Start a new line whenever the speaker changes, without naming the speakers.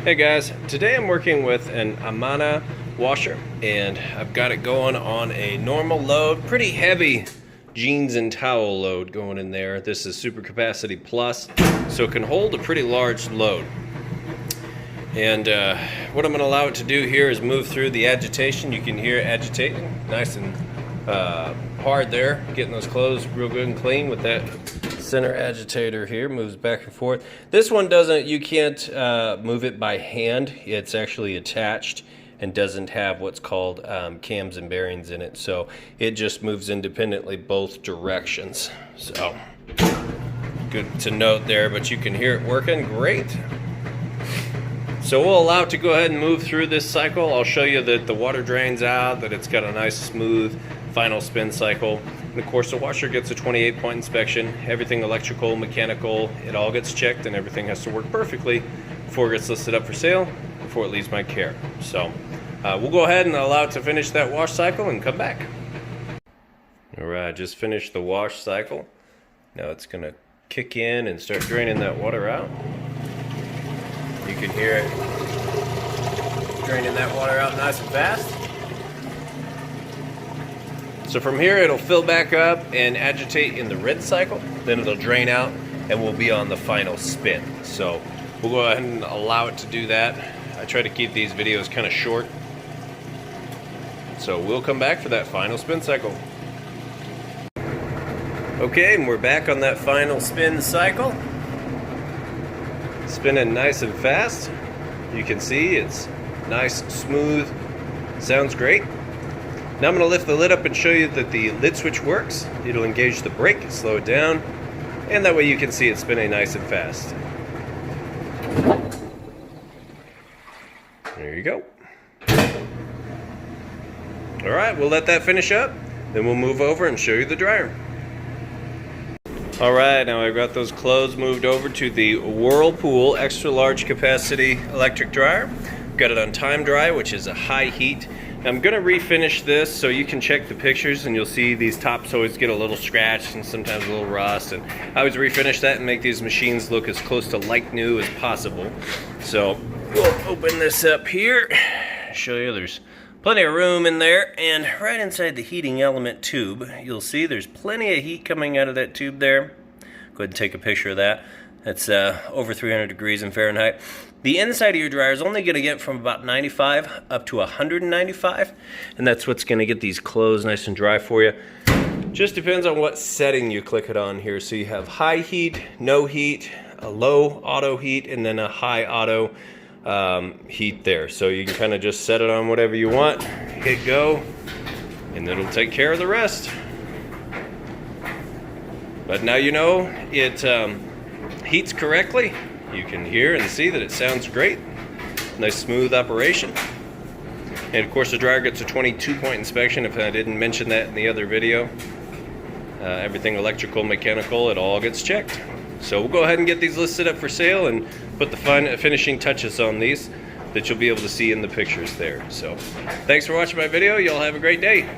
Hey guys, today I'm working with an Amana washer and I've got it going on a normal load, pretty heavy jeans and towel load going in there. This is Super Capacity Plus, so it can hold a pretty large load. And what I'm going to allow it to do here is move through the agitation. You can hear it agitating, nice and hard there, getting those clothes real good and clean with that center agitator here, moves back and forth. This one doesn't, you can't move it by hand. It's actually attached and doesn't have what's called cams and bearings in it, so it just moves independently both directions. So good to note there, but you can hear it working great. So we'll allow it to go ahead and move through this cycle. I'll show you that the water drains out, that it's got a nice smooth final spin cycle. And of course the washer gets a 28-point inspection. Everything electrical, mechanical, it all gets checked and everything has to work perfectly before it gets listed up for sale, before it leaves my care. So we'll go ahead and allow it to finish that wash cycle and come back. All right, just finished the wash cycle. Now it's gonna kick in and start draining that water out. You can hear it draining that water out nice and fast. So from here it'll fill back up and agitate in the rinse cycle, then it'll drain out and we'll be on the final spin. So we'll go ahead and allow it to do that. I try to keep these videos kind of short. So we'll come back for that final spin cycle. Okay, and we're back on that final spin cycle. Spinning nice and fast. You can see it's nice, smooth, sounds great. Now I'm going to lift the lid up and show you that the lid switch works. It'll engage the brake, slow it down, and that way you can see it spinning nice and fast. There you go. Alright, we'll let that finish up, then we'll move over and show you the dryer. Alright, now I've got those clothes moved over to the Whirlpool extra large capacity electric dryer. Got it on time dry, which is a high heat. I'm going to refinish this so you can check the pictures and you'll see these tops always get a little scratched and sometimes a little rust, and I always refinish that and make these machines look as close to like new as possible. So we'll open this up here, show you there's plenty of room in there, and right inside the heating element tube you'll see there's plenty of heat coming out of that tube there. Go ahead and take a picture of that. That's over 300 degrees in Fahrenheit. The inside of your dryer is only going to get from about 95 up to 195, and that's what's going to get these clothes nice and dry for you. Just depends on what setting you click it on here. So you have high heat, no heat, a low auto heat, and then a high auto heat there. So you can kind of just set it on whatever you want, hit go, and it'll take care of the rest. But now you know it heats correctly. You can hear and see that it sounds great. Nice smooth operation. And of course the dryer gets a 22-point inspection if I didn't mention that in the other video. Everything electrical, mechanical, it all gets checked. So we'll go ahead and get these listed up for sale and put the finishing touches on these that you'll be able to see in the pictures there. So thanks for watching my video. Y'all have a great day.